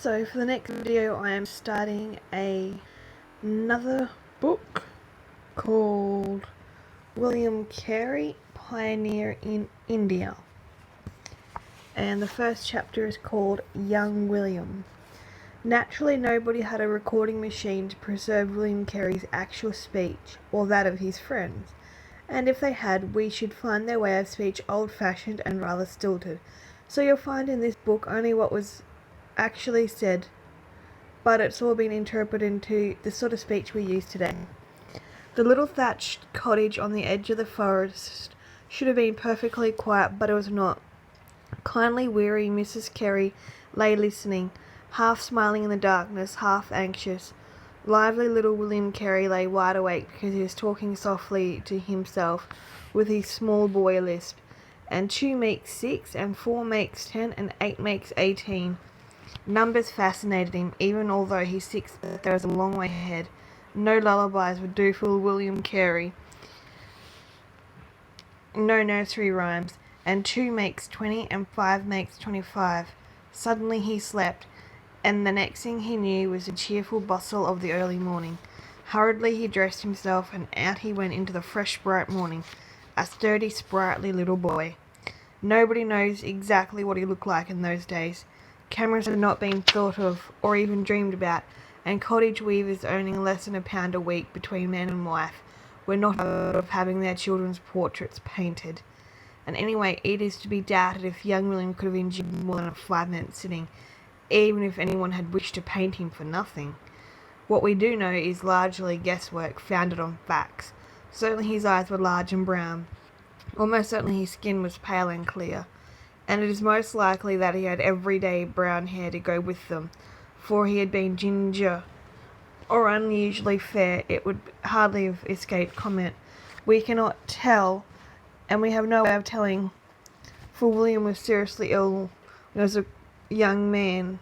So for the next video I am starting another book called William Carey, Pioneer in India. And the first chapter is called Young William. Naturally, nobody had a recording machine to preserve William Carey's actual speech or that of his friends. And if they had, we should find their way of speech old-fashioned and rather stilted. So you'll find in this book only what was actually said, but it's all been interpreted into the sort of speech we use today. The little thatched cottage on the edge of the forest should have been perfectly quiet, but it was not. Kindly weary Mrs. Carey lay listening, half smiling in the darkness, half anxious. Lively little William Carey lay wide awake because he was talking softly to himself with his small boy lisp. And 2 makes 6, and 4 makes 10, and 8 makes 18. Numbers fascinated him, even although his 6th birthday was a long way ahead. No lullabies would do for William Carey. No nursery rhymes. And 2 makes 20, and 5 makes 25. Suddenly he slept, and the next thing he knew was the cheerful bustle of the early morning. Hurriedly he dressed himself, and out he went into the fresh bright morning, a sturdy, sprightly little boy. Nobody knows exactly what he looked like in those days. Cameras had not been thought of or even dreamed about, and cottage weavers earning less than £1 a week between man and wife were not heard of having their children's portraits painted. And anyway, it is to be doubted if young William could have endured more than a 5-minute sitting, even if anyone had wished to paint him for nothing. What we do know is largely guesswork founded on facts. Certainly his eyes were large and brown. Almost certainly his skin was pale and clear, and it is most likely that he had everyday brown hair to go with them, for he had been ginger or unusually fair. It would hardly have escaped comment. We cannot tell, and we have no way of telling, for William was seriously ill when he was a young man,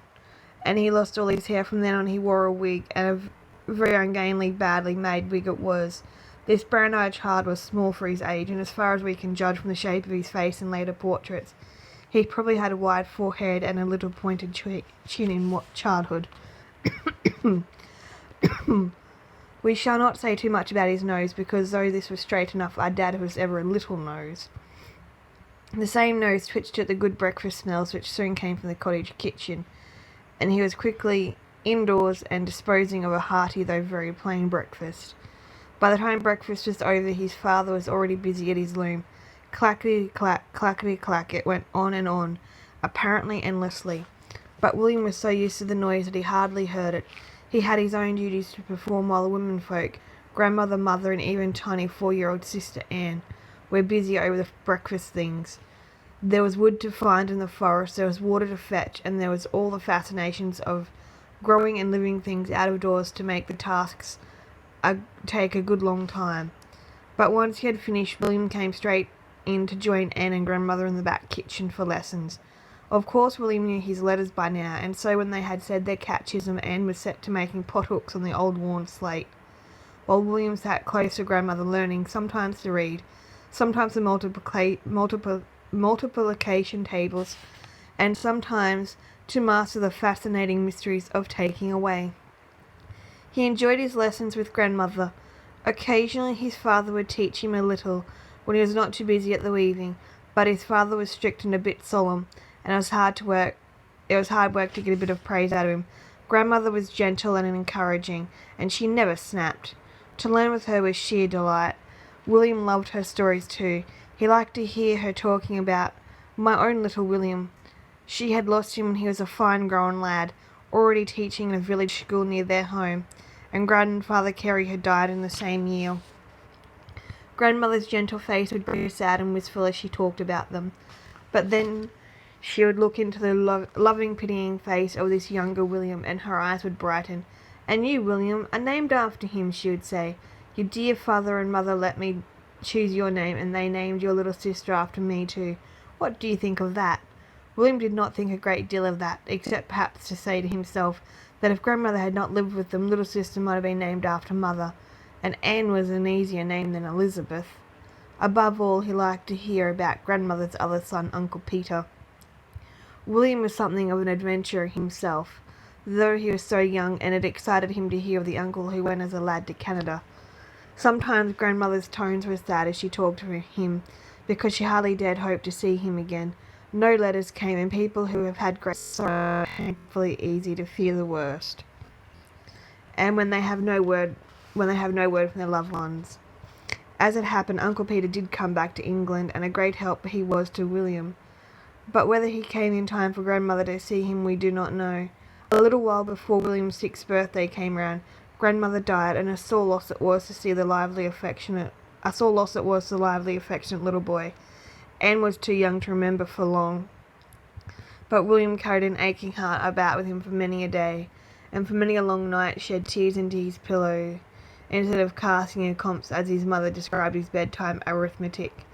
and he lost all his hair. From then on he wore a wig, and a very ungainly, badly made wig it was. This brown-eyed child was small for his age, and as far as we can judge from the shape of his face in later portraits, he probably had a wide forehead and a little pointed chin in childhood. We shall not say too much about his nose, because though this was straight enough, I doubt it was ever a little nose. The same nose twitched at the good breakfast smells which soon came from the cottage kitchen, and he was quickly indoors and disposing of a hearty though very plain breakfast. By the time breakfast was over, his father was already busy at his loom. Clackety-clack, clackety-clack, it went on, apparently endlessly. But William was so used to the noise that he hardly heard it. He had his own duties to perform while the womenfolk, grandmother, mother, and even tiny 4-year-old sister Anne, were busy over the breakfast things. There was wood to find in the forest, there was water to fetch, and there was all the fascinations of growing and living things out of doors to make the tasks take a good long time. But once he had finished, William came straight in to join Anne and grandmother in the back kitchen for lessons. Of course William knew his letters by now, and so when they had said their catechism, Anne was set to making pothooks on the old worn slate, while William sat close to grandmother, learning sometimes to read, sometimes the multiplication tables, and sometimes to master the fascinating mysteries of taking away. He enjoyed his lessons with grandmother. Occasionally his father would teach him a little when he was not too busy at the weaving, but his father was strict and a bit solemn, and it was hard work to get a bit of praise out of him. Grandmother was gentle and encouraging, and she never snapped. To learn with her was sheer delight. William loved her stories too. He liked to hear her talking about my own little William. She had lost him when he was a fine grown lad, already teaching in a village school near their home, and Grandfather Carey had died in the same year. Grandmother's gentle face would grow sad and wistful as she talked about them, but then she would look into the loving, pitying face of this younger William, and her eyes would brighten. "And you, William, are named after him," she would say. "Your dear father and mother let me choose your name, and they named your little sister after me too. What do you think of that?" William did not think a great deal of that, except perhaps to say to himself that if grandmother had not lived with them, little sister might have been named after mother, and Anne was an easier name than Elizabeth. Above all, he liked to hear about grandmother's other son, Uncle Peter. William was something of an adventurer himself. though he was so young, and it excited him to hear of the uncle who went as a lad to Canada. Sometimes grandmother's tones were sad as she talked to him, because she hardly dared hope to see him again. No letters came, and people who have had great sorrow are painfully easy to fear the worst. And when they have no word from their loved ones. As it happened, Uncle Peter did come back to England, and a great help he was to William. But whether he came in time for grandmother to see him, we do not know. A little while before William's 6th birthday came round, grandmother died, and a sore loss it was the lively, affectionate little boy. Anne was too young to remember for long, but William carried an aching heart about with him for many a day, and for many a long night shed tears into his pillow, instead of casting accompts, as his mother described his bedtime arithmetic.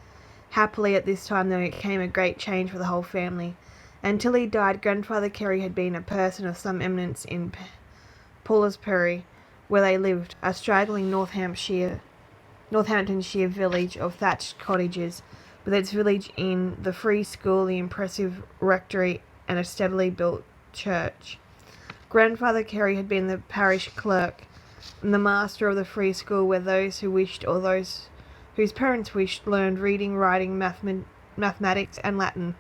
Happily at this time there came a great change for the whole family. Until he died, Grandfather Carey had been a person of some eminence in Paulsbury, where they lived, a straggling Northamptonshire village of thatched cottages, with its village inn, the free school, the impressive rectory, and a steadily built church. Grandfather Carey had been the parish clerk and the master of the free school, where those who wished, or those whose parents wished, learned reading, writing, mathematics, and Latin.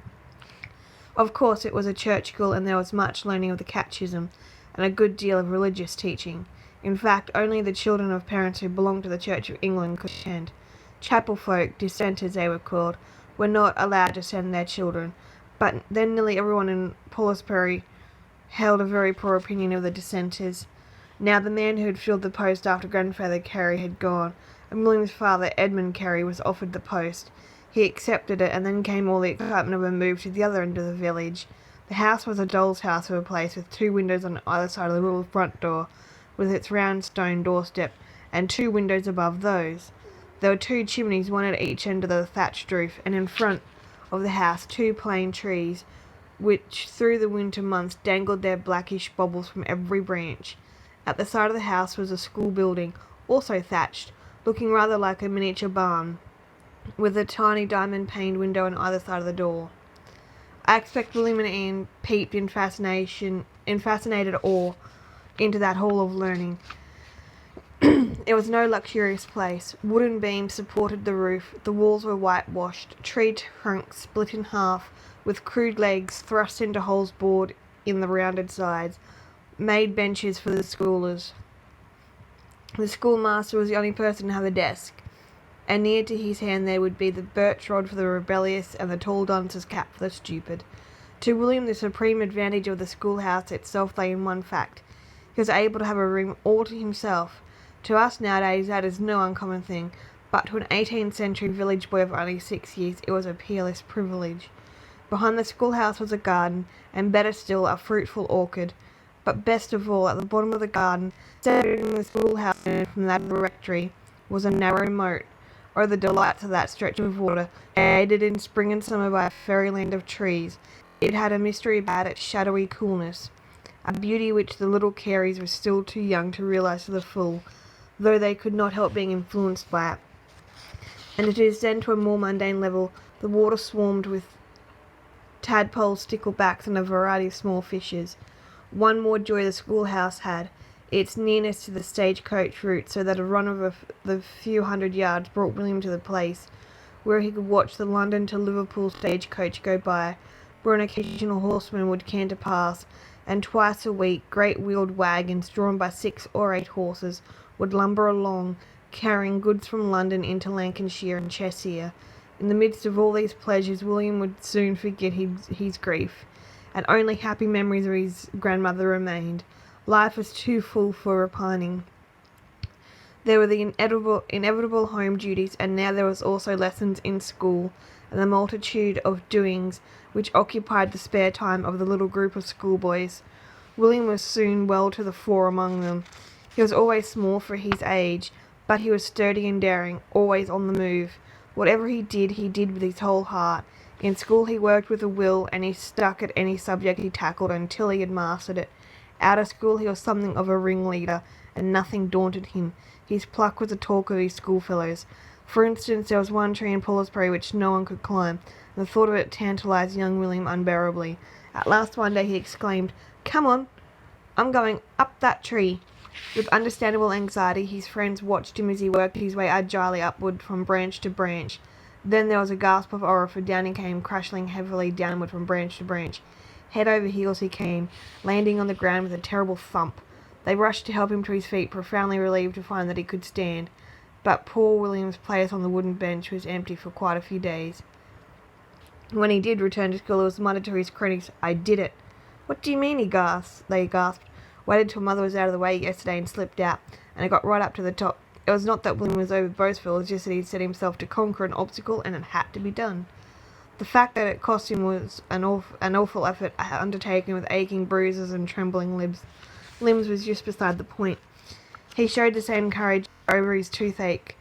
Of course, it was a church school, and there was much learning of the catechism, and a good deal of religious teaching. In fact, only the children of parents who belonged to the Church of England could attend. Chapel folk, dissenters they were called, were not allowed to send their children, but then nearly everyone in Paulsbury held a very poor opinion of the dissenters. Now the man who had filled the post after Grandfather Carey had gone, and William's father, Edmund Carey, was offered the post. He accepted it, and then came all the excitement of a move to the other end of the village. The house was a doll's house of a place, with 2 windows on either side of the little front door, with its round stone doorstep, and 2 windows above those. There were 2 chimneys, one at each end of the thatched roof, and in front of the house 2 plane trees, which through the winter months dangled their blackish baubles from every branch. At the side of the house was a school building, also thatched, looking rather like a miniature barn, with a tiny diamond-paned window on either side of the door. I expect William and Anne peeped in fascinated awe into that hall of learning. It was no luxurious place. Wooden beams supported the roof, the walls were whitewashed, tree trunks split in half, with crude legs thrust into holes bored in the rounded sides, made benches for the scholars. The schoolmaster was the only person to have a desk, and near to his hand there would be the birch rod for the rebellious and the tall dunce's cap for the stupid. To William, the supreme advantage of the schoolhouse itself lay in one fact. He was able to have a room all to himself. To us nowadays that is no uncommon thing, but to an 18th century village boy of only 6 years it was a peerless privilege. Behind the schoolhouse was a garden, and better still, a fruitful orchard. But best of all, at the bottom of the garden, separating the schoolhouse from that of the rectory, was a narrow moat. Oh, the delights of that stretch of water, aided in spring and summer by a fairyland of trees. It had a mystery about its shadowy coolness, a beauty which the little Careys were still too young to realize to the full, though they could not help being influenced by it. And to descend to a more mundane level, the water swarmed with tadpoles, sticklebacks, and a variety of small fishes. One more joy the schoolhouse had, its nearness to the stagecoach route, so that a run of the few hundred yards brought William to the place where he could watch the London to Liverpool stagecoach go by, where an occasional horseman would canter past, and twice a week great wheeled wagons drawn by 6 or 8 horses would lumber along, carrying goods from London into Lancashire and Cheshire. In the midst of all these pleasures, William would soon forget his grief, and only happy memories of his grandmother remained. Life was too full for repining. There were the inevitable home duties, and now there was also lessons in school, and the multitude of doings which occupied the spare time of the little group of schoolboys. William was soon well to the fore among them. He was always small for his age, but he was sturdy and daring, always on the move. Whatever he did with his whole heart. In school he worked with a will, and he stuck at any subject he tackled until he had mastered it. Out of school he was something of a ringleader, and nothing daunted him. His pluck was the talk of his schoolfellows. For instance, there was one tree in Paulsbury which no one could climb, and the thought of it tantalized young William unbearably. At last one day he exclaimed, "Come on!" I'm going up that tree." With understandable anxiety, his friends watched him as he worked his way agilely upward from branch to branch. Then there was a gasp of horror, for down he came, crashing heavily downward from branch to branch. Head over heels he came, landing on the ground with a terrible thump. They rushed to help him to his feet, profoundly relieved to find that he could stand. But poor William's place on the wooden bench was empty for quite a few days. When he did return to school, it was muttered to his critics, "I did it." "What do you mean?" They gasped. "Waited till Mother was out of the way yesterday and slipped out, and I got right up to the top. It was not that William was over boastful, it was just that he'd set himself to conquer an obstacle, and it had to be done." The fact that it cost him was an awful effort undertaken with aching bruises and trembling limbs was just beside the point. He showed the same courage over his toothache.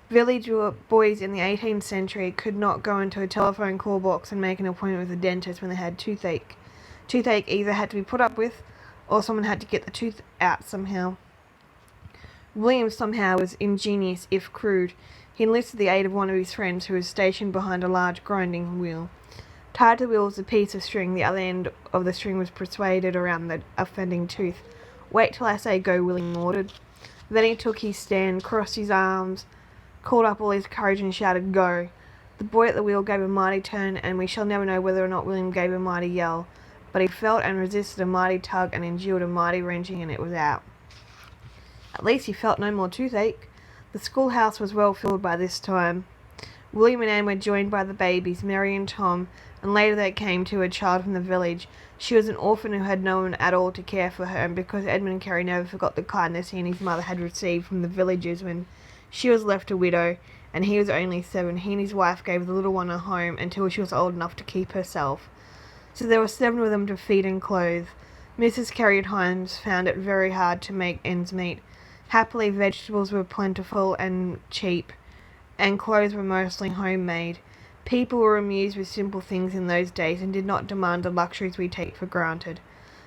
Village boys in the 18th century could not go into a telephone call box and make an appointment with a dentist when they had toothache. Toothache either had to be put up with, or someone had to get the tooth out somehow. William somehow was ingenious, if crude. He enlisted the aid of one of his friends, who was stationed behind a large grinding wheel. Tied to the wheel was a piece of string. The other end of the string was persuaded around the offending tooth. "Wait till I say go," William ordered. Then he took his stand, crossed his arms, called up all his courage and shouted, "Go." The boy at the wheel gave a mighty turn, and we shall never know whether or not William gave a mighty yell, but he felt and resisted a mighty tug and endured a mighty wrenching, and it was out. At least he felt no more toothache. The schoolhouse was well filled by this time. William and Anne were joined by the babies, Mary and Tom, and later there came too a child from the village. She was an orphan who had no one at all to care for her, and because Edmund Carey never forgot the kindness he and his mother had received from the villagers when she was left a widow, and he was only 7, he and his wife gave the little one a home until she was old enough to keep herself. So there were 7 of them to feed and clothe. Mrs. Carey at Himes found it very hard to make ends meet. Happily, vegetables were plentiful and cheap, and clothes were mostly homemade. People were amused with simple things in those days and did not demand the luxuries we take for granted.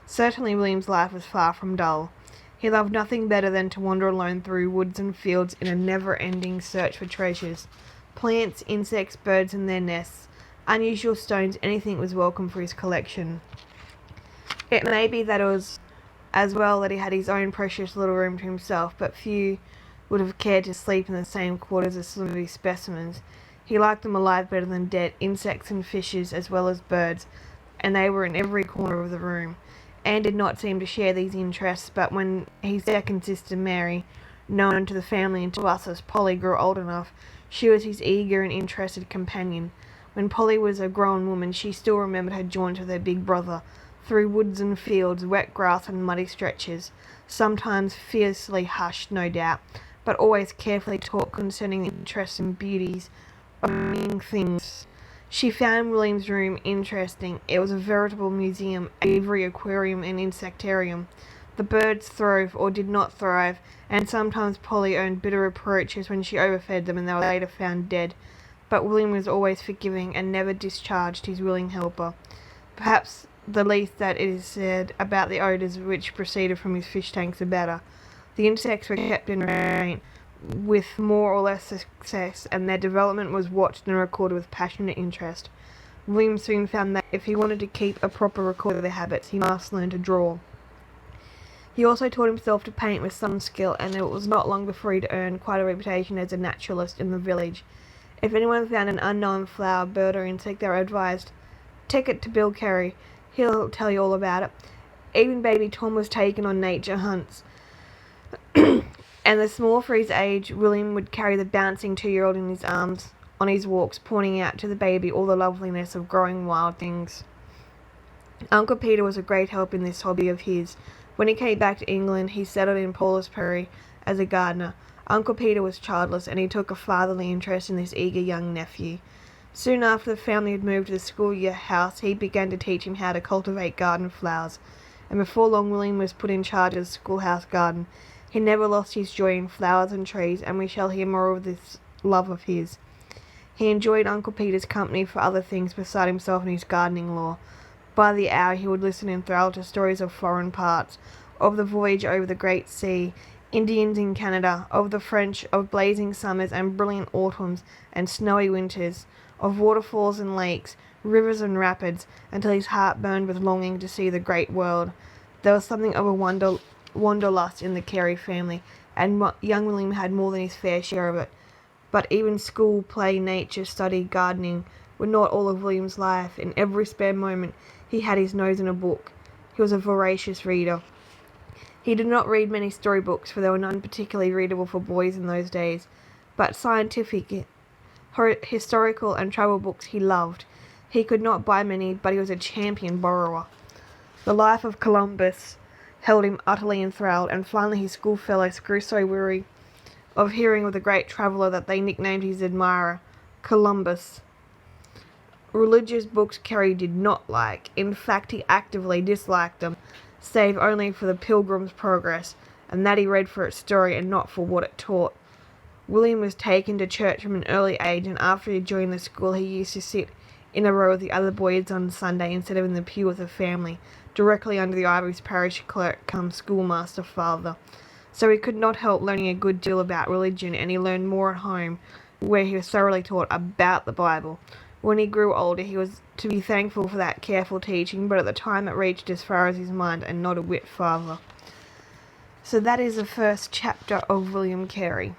Certainly William's life was far from dull. He loved nothing better than to wander alone through woods and fields in a never-ending search for treasures. Plants, insects, birds and their nests, unusual stones, anything was welcome for his collection. It may be that it was as well that he had his own precious little room to himself, but few would have cared to sleep in the same quarters as some of his specimens. He liked them alive better than dead, insects and fishes as well as birds, and they were in every corner of the room. Anne did not seem to share these interests, but when his second sister Mary, known to the family and to us as Polly, grew old enough, she was his eager and interested companion. When Polly was a grown woman, she still remembered her jaunts with her big brother, through woods and fields, wet grass and muddy stretches, sometimes fiercely hushed, no doubt, but always carefully taught concerning the interests and beauties of living things. She found William's room interesting. It was a veritable museum, aviary, aquarium, and insectarium. The birds throve or did not thrive, and sometimes Polly earned bitter reproaches when she overfed them and they were later found dead. But William was always forgiving and never discharged his willing helper. Perhaps the least that it is said about the odours which proceeded from his fish tanks are better. The insects were kept in restraint, with more or less success, and their development was watched and recorded with passionate interest. William soon found that if he wanted to keep a proper record of their habits, he must learn to draw. He also taught himself to paint with some skill, and it was not long before he'd earned quite a reputation as a naturalist in the village. If anyone found an unknown flower, bird, or insect, they were advised, "Take it to Bill Carey. He'll tell you all about it." Even baby Tom was taken on nature hunts. And the small for his age, William would carry the bouncing 2-year-old in his arms on his walks, pointing out to the baby all the loveliness of growing wild things. Uncle Peter was a great help in this hobby of his. When he came back to England, he settled in Paulus Prairie as a gardener. Uncle Peter was childless, and he took a fatherly interest in this eager young nephew. Soon after the family had moved to the schoolyard house, he began to teach him how to cultivate garden flowers, and before long William was put in charge of the schoolhouse garden. He never lost his joy in flowers and trees, and we shall hear more of this love of his. He enjoyed Uncle Peter's company for other things beside himself and his gardening lore. By the hour he would listen enthralled to stories of foreign parts, of the voyage over the great sea, Indians in Canada, of the French, of blazing summers and brilliant autumns and snowy winters, of waterfalls and lakes, rivers and rapids, until his heart burned with longing to see the great world. There was something of a wanderlust in the Carey family, and young William had more than his fair share of it. But even school, play, nature, study, gardening were not all of William's life. In every spare moment he had his nose in a book. He was a voracious reader. He did not read many storybooks, for there were none particularly readable for boys in those days, but scientific, historical, and travel books he loved. He could not buy many, but he was a champion borrower. The life of Columbus held him utterly enthralled, and finally his schoolfellows grew so weary of hearing of the great traveller that they nicknamed his admirer Columbus. Religious books Carey did not like. In fact, he actively disliked them, save only for the Pilgrim's Progress, and that he read for its story and not for what it taught. William was taken to church from an early age, and after he joined the school he used to sit in a row with the other boys on Sunday instead of in the pew with the family, directly under the eye of his parish clerk come schoolmaster father. So he could not help learning a good deal about religion, and he learned more at home, where he was thoroughly taught about the Bible. When he grew older he was to be thankful for that careful teaching, but at the time it reached as far as his mind and not a whit farther. So that is the first chapter of William Carey.